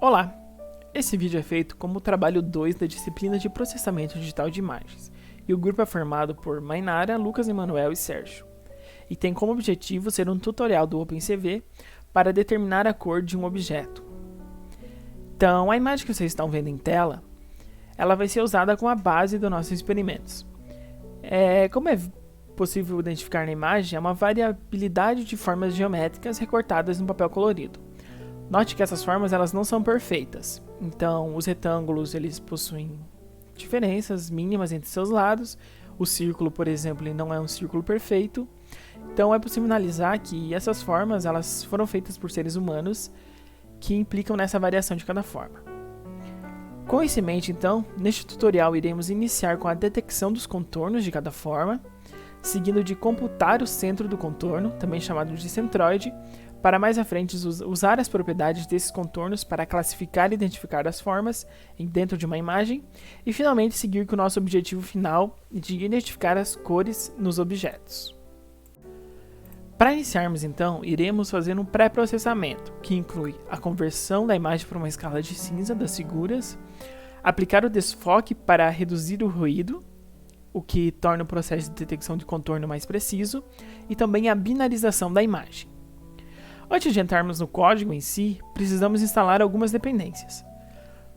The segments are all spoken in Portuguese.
Olá! Esse vídeo é feito como o trabalho 2 da disciplina de processamento digital de imagens, e o grupo é formado por Mainara, Lucas Emanuel e Sérgio, e tem como objetivo ser um tutorial do OpenCV para determinar a cor de um objeto. Então, a imagem que vocês estão vendo em tela, ela vai ser usada como a base dos nossos experimentos. Como é possível identificar na imagem, é uma variabilidade de formas geométricas recortadas no papel colorido. Note que essas formas elas não são perfeitas, então os retângulos eles possuem diferenças mínimas entre seus lados, o círculo, por exemplo, ele não é um círculo perfeito, então é possível analisar que essas formas elas foram feitas por seres humanos que implicam nessa variação de cada forma. Com isso em mente, então, neste tutorial iremos iniciar com a detecção dos contornos de cada forma, seguindo de computar o centro do contorno, também chamado de centroide, para mais à frente usar as propriedades desses contornos para classificar e identificar as formas dentro de uma imagem, e finalmente seguir com o nosso objetivo final de identificar as cores nos objetos. Para iniciarmos então, iremos fazer um pré-processamento, que inclui a conversão da imagem para uma escala de cinza das figuras, aplicar o desfoque para reduzir o ruído, o que torna o processo de detecção de contorno mais preciso, e também a binarização da imagem. Antes de entrarmos no código em si, precisamos instalar algumas dependências.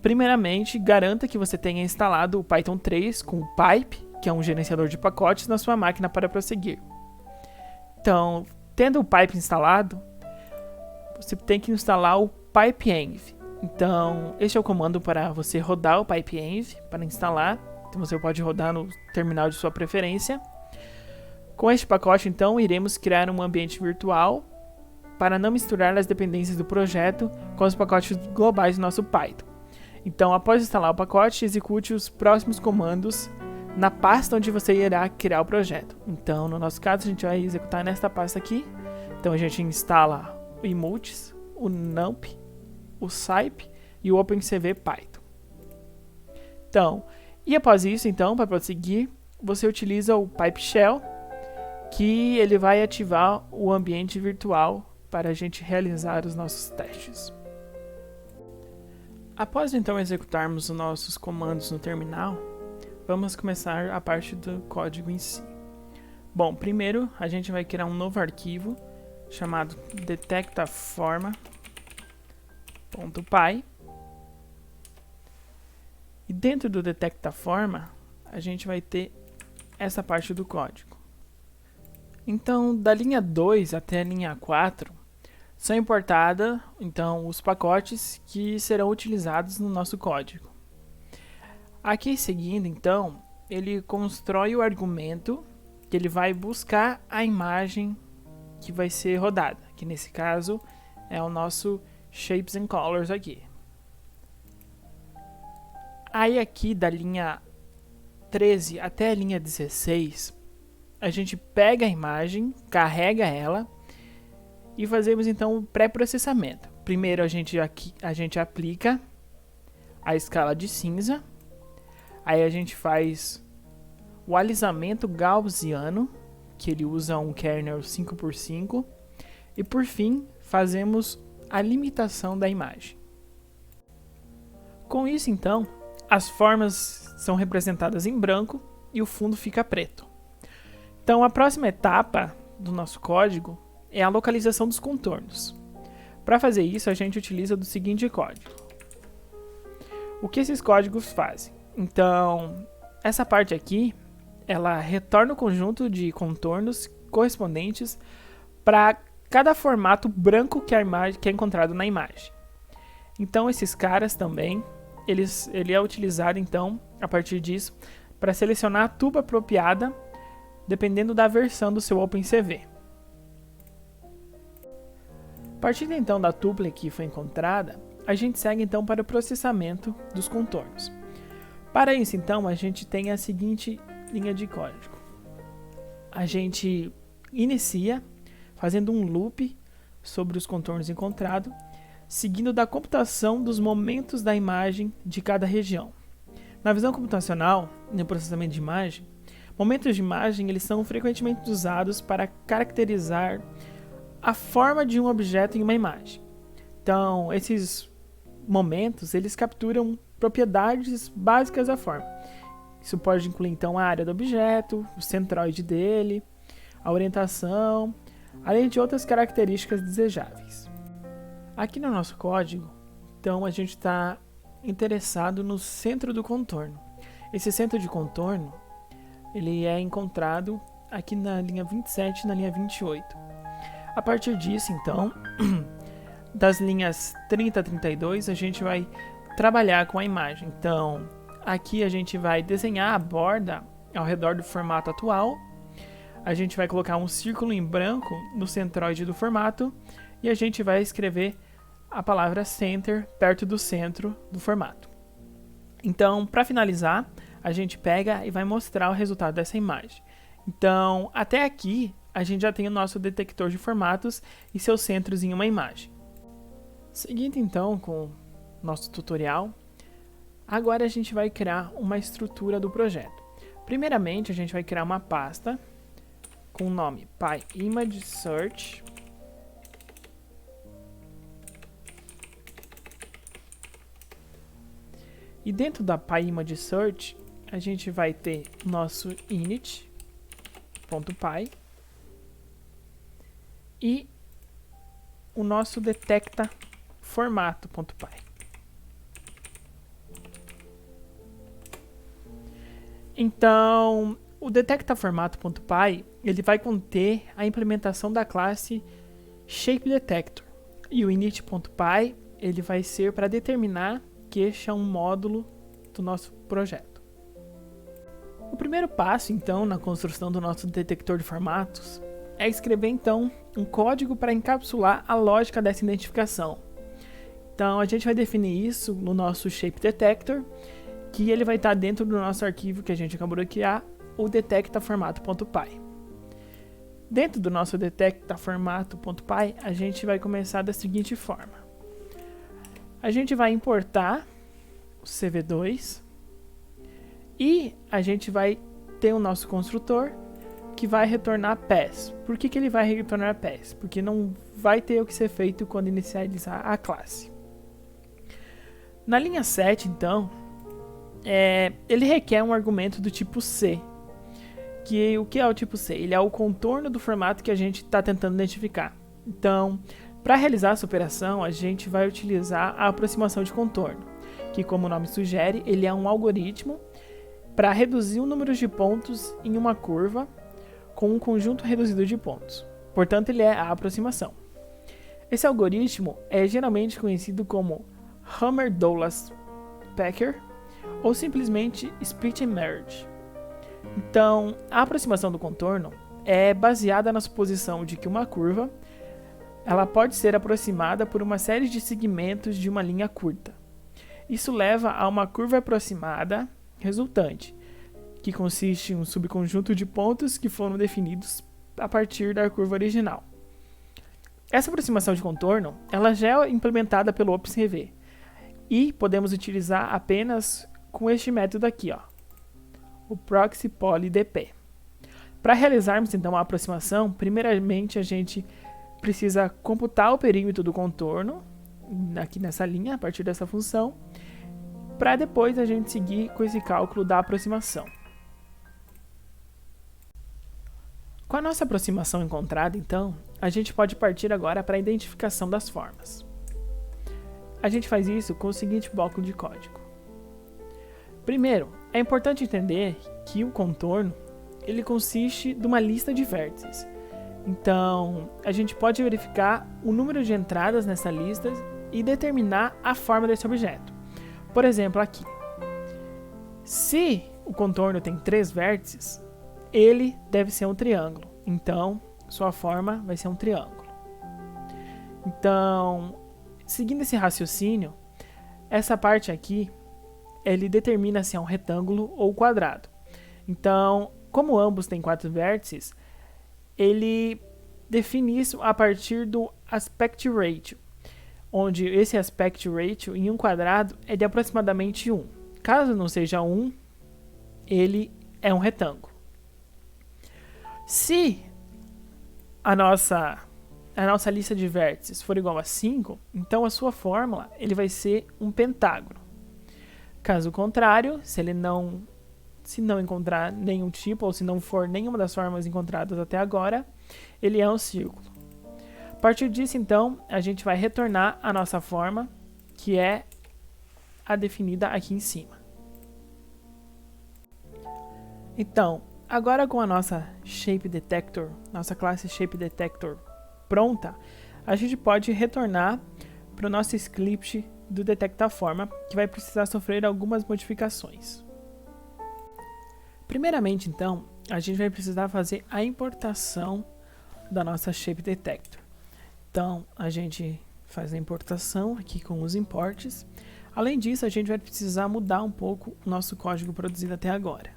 Primeiramente, garanta que você tenha instalado o Python 3 com o pipe, que é um gerenciador de pacotes, na sua máquina para prosseguir. Então, tendo o pipe instalado, você tem que instalar o pipeenv. Então, este é o comando para você rodar o pipeenv para instalar. Então, você pode rodar no terminal de sua preferência. Com este pacote, então, iremos criar um ambiente virtual para não misturar as dependências do projeto com os pacotes globais do nosso Python. Então, após instalar o pacote, execute os próximos comandos na pasta onde você irá criar o projeto. Então, no nosso caso, a gente vai executar nesta pasta aqui. Então, a gente instala o Emults, o Nump, o Scip e o OpenCV Python. Então, e após isso, então, para prosseguir, você utiliza o Pipe Shell, que ele vai ativar o ambiente virtual para a gente realizar os nossos testes. Após então executarmos os nossos comandos no terminal, vamos começar a parte do código em si. Bom, primeiro a gente vai criar um novo arquivo chamado detectaforma.py, e dentro do detectaforma a gente vai ter essa parte do código. Então, da linha 2 até a linha 4 são importados então os pacotes que serão utilizados no nosso código. Aqui seguindo, então, ele constrói o argumento que ele vai buscar a imagem que vai ser rodada, que nesse caso é o nosso Shapes and Colors aqui. Aí aqui da linha 13 até a linha 16, a gente pega a imagem, carrega ela e fazemos então o pré-processamento. Primeiro a gente aplica a escala de cinza, aí a gente faz o alisamento gaussiano, que ele usa um kernel 5x5, e por fim fazemos a limitação da imagem. Com isso então, as formas são representadas em branco e o fundo fica preto. Então a próxima etapa do nosso código é a localização dos contornos. Para fazer isso, a gente utiliza do seguinte código. O que esses códigos fazem? Então, essa parte aqui, ela retorna o conjunto de contornos correspondentes para cada formato branco que é encontrado na imagem. Então, esses caras também, ele é utilizado então, a partir disso, para selecionar a tuba apropriada, dependendo da versão do seu OpenCV. Partindo então da tupla que foi encontrada, a gente segue então para o processamento dos contornos. Para isso então, a gente tem a seguinte linha de código. A gente inicia fazendo um loop sobre os contornos encontrados, seguindo da computação dos momentos da imagem de cada região. Na visão computacional, no processamento de imagem, momentos de imagem eles são frequentemente usados para caracterizar a forma de um objeto em uma imagem. Então, esses momentos, eles capturam propriedades básicas da forma. Isso pode incluir, então, a área do objeto, o centroide dele, a orientação, além de outras características desejáveis. Aqui no nosso código, então, a gente está interessado no centro do contorno. Esse centro de contorno, ele é encontrado aqui na linha 27 e na linha 28. A partir disso, então, das linhas 30 a 32, a gente vai trabalhar com a imagem. Então, aqui a gente vai desenhar a borda ao redor do formato atual. A gente vai colocar um círculo em branco no centroide do formato e a gente vai escrever a palavra center perto do centro do formato. Então, para finalizar, a gente pega e vai mostrar o resultado dessa imagem. Então, até aqui, a gente já tem o nosso detector de formatos e seus centros em uma imagem. Seguindo então com o nosso tutorial, agora a gente vai criar uma estrutura do projeto. Primeiramente, a gente vai criar uma pasta com o nome PyImageSearch. E dentro da PyImageSearch, a gente vai ter nosso init.py e o nosso detectaFormato.py. Então, o detectaFormato.py, ele vai conter a implementação da classe ShapeDetector. E o init.py, ele vai ser para determinar que este é um módulo do nosso projeto. O primeiro passo, então, na construção do nosso detector de formatos é escrever, então, um código para encapsular a lógica dessa identificação. Então, a gente vai definir isso no nosso ShapeDetector, que ele vai estar dentro do nosso arquivo que a gente acabou de criar, o detectaFormato.py. Dentro do nosso detectaFormato.py, a gente vai começar da seguinte forma. A gente vai importar o CV2 e a gente vai ter o nosso construtor que vai retornar pass. Por que ele vai retornar pass? Porque não vai ter o que ser feito quando inicializar a classe. Na linha 7, então, ele requer um argumento do tipo C. O que é o tipo C? Ele é o contorno do formato que a gente está tentando identificar. Então, para realizar essa operação, a gente vai utilizar a aproximação de contorno, que, como o nome sugere, ele é um algoritmo para reduzir o número de pontos em uma curva com um conjunto reduzido de pontos. Portanto, ele é a aproximação. Esse algoritmo é geralmente conhecido como Hammer-Dulles-Packer ou simplesmente Split and Merge. Então, a aproximação do contorno é baseada na suposição de que uma curva ela pode ser aproximada por uma série de segmentos de uma linha curta. Isso leva a uma curva aproximada resultante, que consiste em um subconjunto de pontos que foram definidos a partir da curva original. Essa aproximação de contorno ela já é implementada pelo OpenCV e podemos utilizar apenas com este método aqui, o ProxyPolyDP. Para realizarmos então a aproximação, primeiramente a gente precisa computar o perímetro do contorno, aqui nessa linha, a partir dessa função, para depois a gente seguir com esse cálculo da aproximação. Com a nossa aproximação encontrada, então, a gente pode partir agora para a identificação das formas. A gente faz isso com o seguinte bloco de código. Primeiro, é importante entender que o contorno ele consiste de uma lista de vértices. Então, a gente pode verificar o número de entradas nessa lista e determinar a forma desse objeto. Por exemplo, aqui. Se o contorno tem 3 vértices, ele deve ser um triângulo. Então, sua forma vai ser um triângulo. Então, seguindo esse raciocínio, essa parte aqui, ele determina se é um retângulo ou quadrado. Então, como ambos têm 4 vértices, ele define isso a partir do aspect ratio, onde esse aspect ratio em um quadrado é de aproximadamente 1. Caso não seja 1, ele é um retângulo. Se a nossa a nossa lista de vértices for igual a 5, então a sua fórmula ele vai ser um pentágono. Caso contrário, se não encontrar nenhum tipo, ou se não for nenhuma das formas encontradas até agora, ele é um círculo. A partir disso, então, a gente vai retornar a nossa forma, que é a definida aqui em cima. Então, agora com a nossa Shape Detector, nossa classe Shape Detector pronta, a gente pode retornar para o nosso script do Detecta Forma, que vai precisar sofrer algumas modificações. Primeiramente, então, a gente vai precisar fazer a importação da nossa Shape Detector. Então, a gente faz a importação aqui com os imports. Além disso, a gente vai precisar mudar um pouco o nosso código produzido até agora.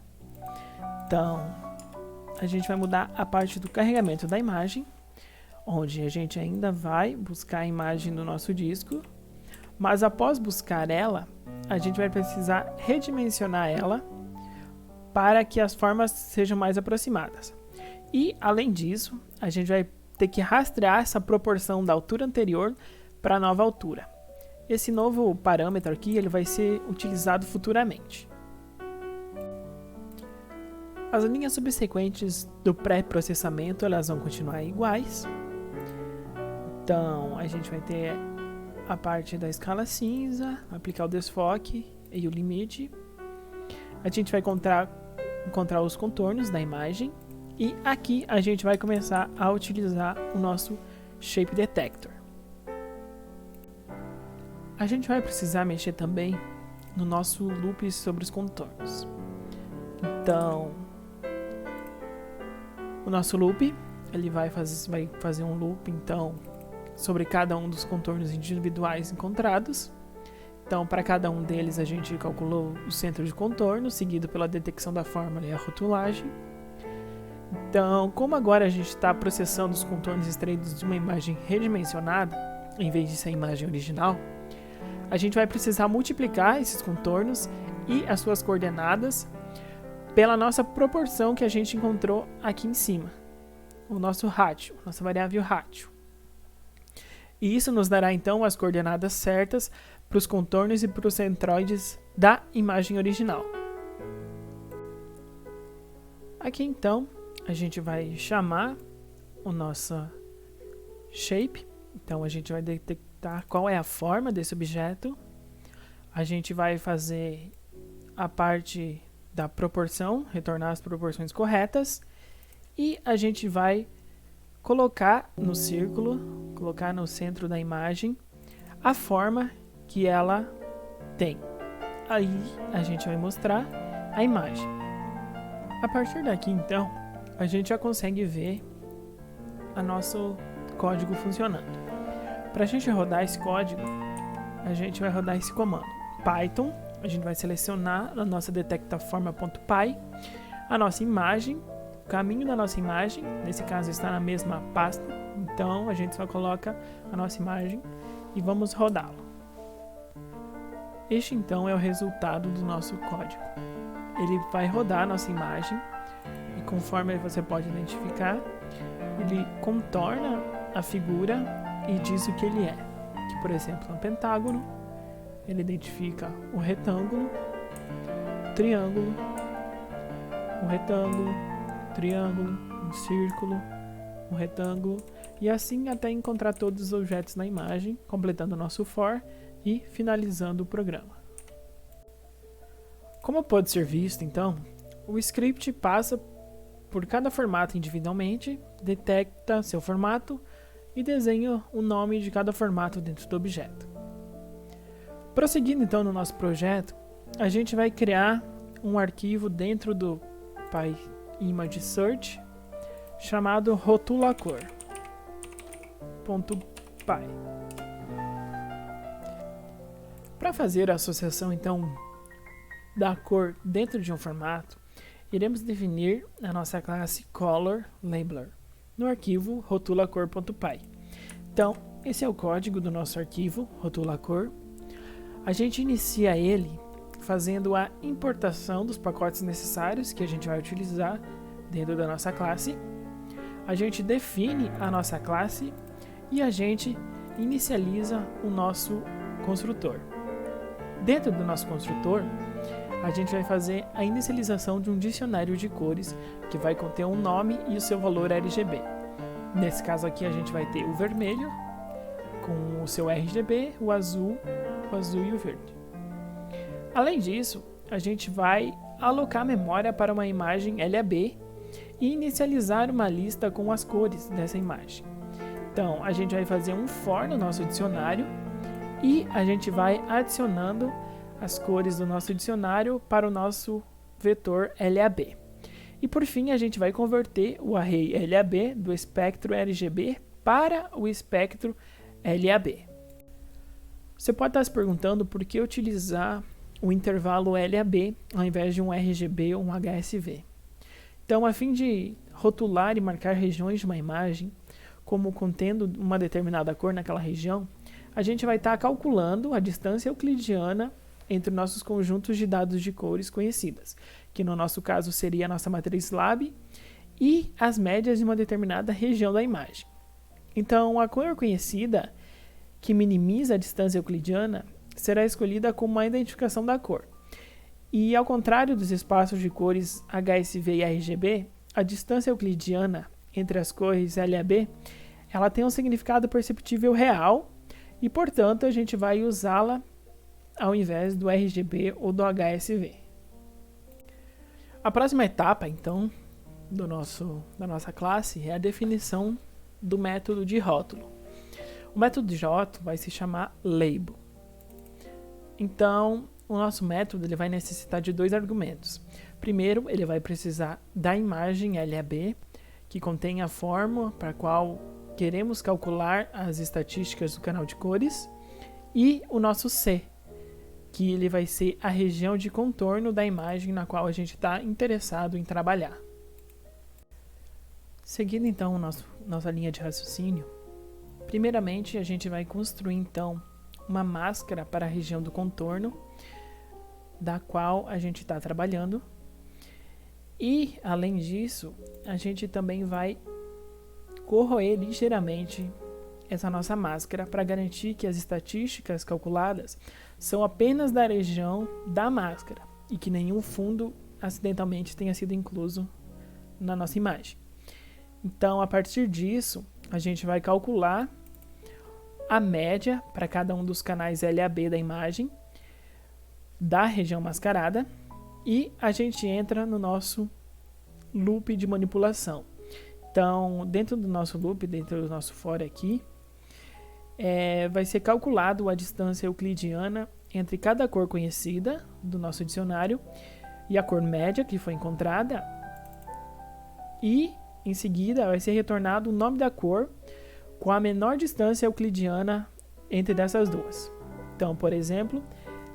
Então, a gente vai mudar a parte do carregamento da imagem, onde a gente ainda vai buscar a imagem do nosso disco, mas após buscar ela, a gente vai precisar redimensionar ela para que as formas sejam mais aproximadas. E, além disso, a gente vai ter que rastrear essa proporção da altura anterior para a nova altura. Esse novo parâmetro aqui ele vai ser utilizado futuramente. As linhas subsequentes do pré-processamento elas vão continuar iguais. Então, a gente vai ter a parte da escala cinza, aplicar o desfoque e o limite. A gente vai encontrar os contornos da imagem e aqui a gente vai começar a utilizar o nosso Shape Detector. A gente vai precisar mexer também no nosso loop sobre os contornos. Então, o nosso loop ele vai fazer um loop então sobre cada um dos contornos individuais encontrados. Então, para cada um deles, a gente calculou o centro de contorno, seguido pela detecção da fórmula e a rotulagem. Então, como agora a gente está processando os contornos extraídos de uma imagem redimensionada, em vez de ser a imagem original, a gente vai precisar multiplicar esses contornos e as suas coordenadas pela nossa proporção que a gente encontrou aqui em cima, o nosso ratio, nossa variável ratio. E isso nos dará então as coordenadas certas para os contornos e para os centroides da imagem original. Aqui então a gente vai chamar o nosso shape, então a gente vai detectar qual é a forma desse objeto, a gente vai fazer a parte da proporção, retornar as proporções corretas e a gente vai colocar no círculo, colocar no centro da imagem a forma que ela tem. Aí a gente vai mostrar a imagem. A partir daqui então, a gente já consegue ver o nosso código funcionando. Para a gente rodar esse código, a gente vai rodar esse comando Python. A gente vai selecionar a nossa detectaforma.py, a nossa imagem, o caminho da nossa imagem, nesse caso está na mesma pasta, então a gente só coloca a nossa imagem e vamos rodá-lo. Este então é o resultado do nosso código. Ele vai rodar a nossa imagem e conforme você pode identificar, ele contorna a figura e diz o que ele é. Que, por exemplo, é um pentágono, ele identifica o retângulo, o triângulo, um retângulo, triângulo, um círculo, um retângulo e assim até encontrar todos os objetos na imagem, completando o nosso for e finalizando o programa. Como pode ser visto, então, o script passa por cada formato individualmente, detecta seu formato e desenha o nome de cada formato dentro do objeto. Prosseguindo então no nosso projeto, a gente vai criar um arquivo dentro do PyImageSearch chamado rotulacor.py. Para fazer a associação então da cor dentro de um formato, iremos definir a nossa classe colorLabeler no arquivo rotulacor.py. Então, esse é o código do nosso arquivo rotulacor. A gente inicia ele fazendo a importação dos pacotes necessários que a gente vai utilizar dentro da nossa classe. A gente define a nossa classe e a gente inicializa o nosso construtor. Dentro do nosso construtor, a gente vai fazer a inicialização de um dicionário de cores que vai conter um nome e o seu valor RGB. Nesse caso aqui a gente vai ter o vermelho com o seu RGB, o azul e o verde. Além disso, a gente vai alocar memória para uma imagem LAB e inicializar uma lista com as cores dessa imagem. Então, a gente vai fazer um for no nosso dicionário e a gente vai adicionando as cores do nosso dicionário para o nosso vetor LAB. E por fim, a gente vai converter o array LAB do espectro RGB para o espectro LAB. Você pode estar se perguntando por que utilizar o intervalo LAB ao invés de um RGB ou um HSV. Então, a fim de rotular e marcar regiões de uma imagem, como contendo uma determinada cor naquela região, a gente vai estar calculando a distância euclidiana entre nossos conjuntos de dados de cores conhecidas, que no nosso caso seria a nossa matriz LAB, e as médias de uma determinada região da imagem. Então, a cor conhecida, que minimiza a distância euclidiana, será escolhida como a identificação da cor. E ao contrário dos espaços de cores HSV e RGB, a distância euclidiana entre as cores LAB, ela tem um significado perceptível real e, portanto, a gente vai usá-la ao invés do RGB ou do HSV. A próxima etapa, então, da nossa classe é a definição do método de rótulo. O método de rótulo vai se chamar label. Então, o nosso método ele vai necessitar de dois argumentos. Primeiro, ele vai precisar da imagem LAB, que contém a fórmula para a qual queremos calcular as estatísticas do canal de cores, e o nosso C, que ele vai ser a região de contorno da imagem na qual a gente está interessado em trabalhar. Seguindo então nossa linha de raciocínio, primeiramente a gente vai construir então uma máscara para a região do contorno da qual a gente está trabalhando, e além disso a gente também vai corroer ligeiramente essa nossa máscara para garantir que as estatísticas calculadas são apenas da região da máscara e que nenhum fundo acidentalmente tenha sido incluso na nossa imagem. Então, a partir disso, a gente vai calcular a média para cada um dos canais LAB da imagem da região mascarada e a gente entra no nosso loop de manipulação. Então, dentro do nosso loop, dentro do nosso for aqui, vai ser calculado a distância euclidiana entre cada cor conhecida do nosso dicionário e a cor média que foi encontrada, e em seguida vai ser retornado o nome da cor com a menor distância euclidiana entre dessas duas. Então, por exemplo,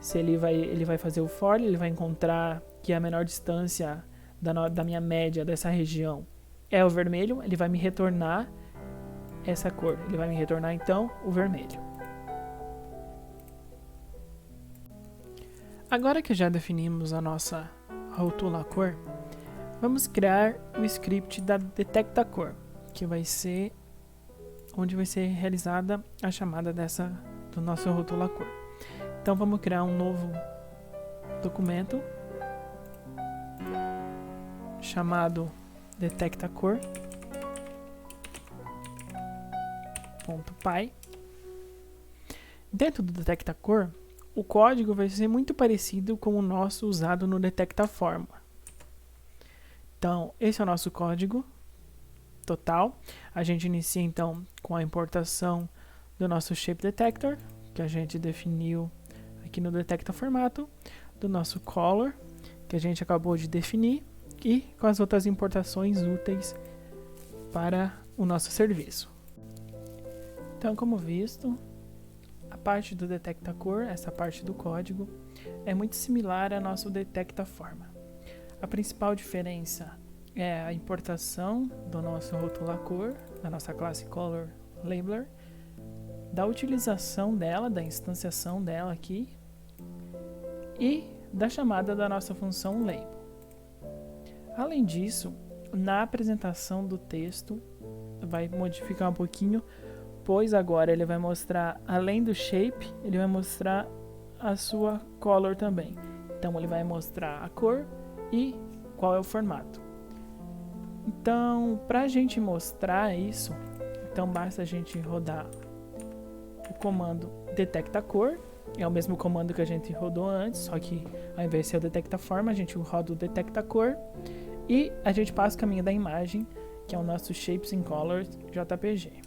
se ele vai fazer o for, ele vai encontrar que a menor distância da minha média dessa região é o vermelho, ele vai me retornar essa cor. Ele vai me retornar então o vermelho. Agora que já definimos a nossa rótula cor, vamos criar o script da detecta cor, que vai ser onde vai ser realizada a chamada do nosso rótula cor. Então vamos criar um novo documento chamado detecta cor. .py. Dentro do detecta cor, o código vai ser muito parecido com o nosso usado no detecta fórmula. Então, esse é o nosso código total. A gente inicia então com a importação do nosso shape detector, que a gente definiu aqui no detecta formato, do nosso color, que a gente acabou de definir, e com as outras importações úteis para o nosso serviço. Então, como visto, a parte do detecta cor, essa parte do código, é muito similar ao nosso detecta forma. A principal diferença é a importação do nosso rótula cor, da nossa classe color labeler, da utilização dela, da instanciação dela aqui, e da chamada da nossa função label. Além disso, na apresentação do texto, vai modificar um pouquinho depois agora ele vai mostrar, além do shape, ele vai mostrar a sua color também. Então ele vai mostrar a cor e qual é o formato. Então, para a gente mostrar isso, então basta a gente rodar o comando detecta cor. É o mesmo comando que a gente rodou antes, só que ao invés de ser o detecta forma, a gente roda o detecta cor e a gente passa o caminho da imagem, que é o nosso Shapes and Colors JPG.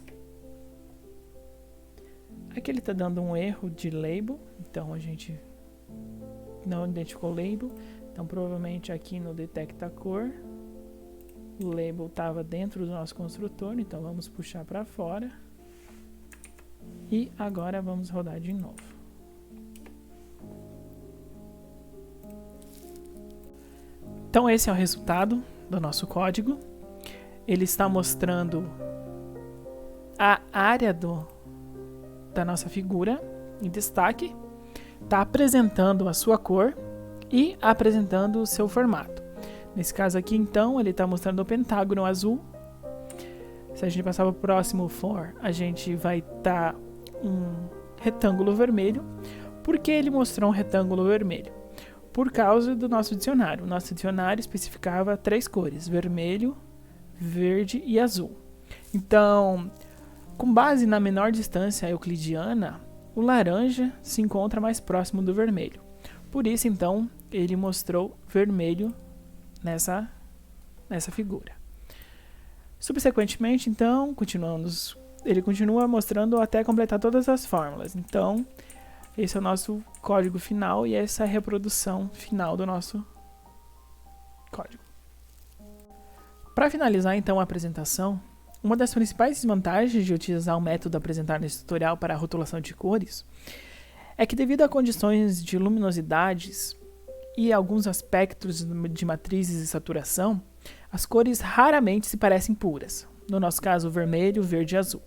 Aqui ele está dando um erro de label, então a gente não identificou o label, então provavelmente aqui no detecta cor o label estava dentro do nosso construtor, então vamos puxar para fora e agora vamos rodar de novo. Então esse é o resultado do nosso código. Ele está mostrando a área da nossa figura em destaque, está apresentando a sua cor e apresentando o seu formato. Nesse caso aqui, então, ele está mostrando o pentágono azul. Se a gente passar para o próximo for, a gente vai estar um retângulo vermelho. Por que ele mostrou um retângulo vermelho? Por causa do nosso dicionário. O nosso dicionário especificava 3 cores: vermelho, verde e azul. Então, com base na menor distância euclidiana, o laranja se encontra mais próximo do vermelho. Por isso, então, ele mostrou vermelho nessa figura. Subsequentemente, então, ele continua mostrando até completar todas as fórmulas. Então, esse é o nosso código final e essa é a reprodução final do nosso código. Para finalizar, então, a apresentação, uma das principais desvantagens de utilizar o método apresentado nesse tutorial para a rotulação de cores é que, devido a condições de luminosidades e alguns aspectos de matrizes e saturação, as cores raramente se parecem puras. No nosso caso, vermelho, verde e azul.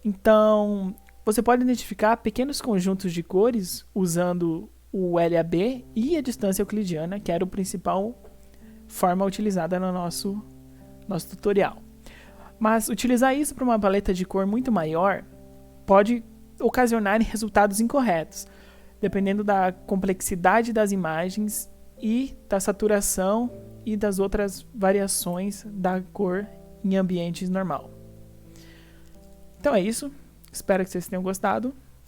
Então, você pode identificar pequenos conjuntos de cores usando o LAB e a distância euclidiana, que era a principal forma utilizada no nosso tutorial. Mas utilizar isso para uma paleta de cor muito maior pode ocasionar resultados incorretos, dependendo da complexidade das imagens e da saturação e das outras variações da cor em ambientes normal. Então é isso. Espero que vocês tenham gostado.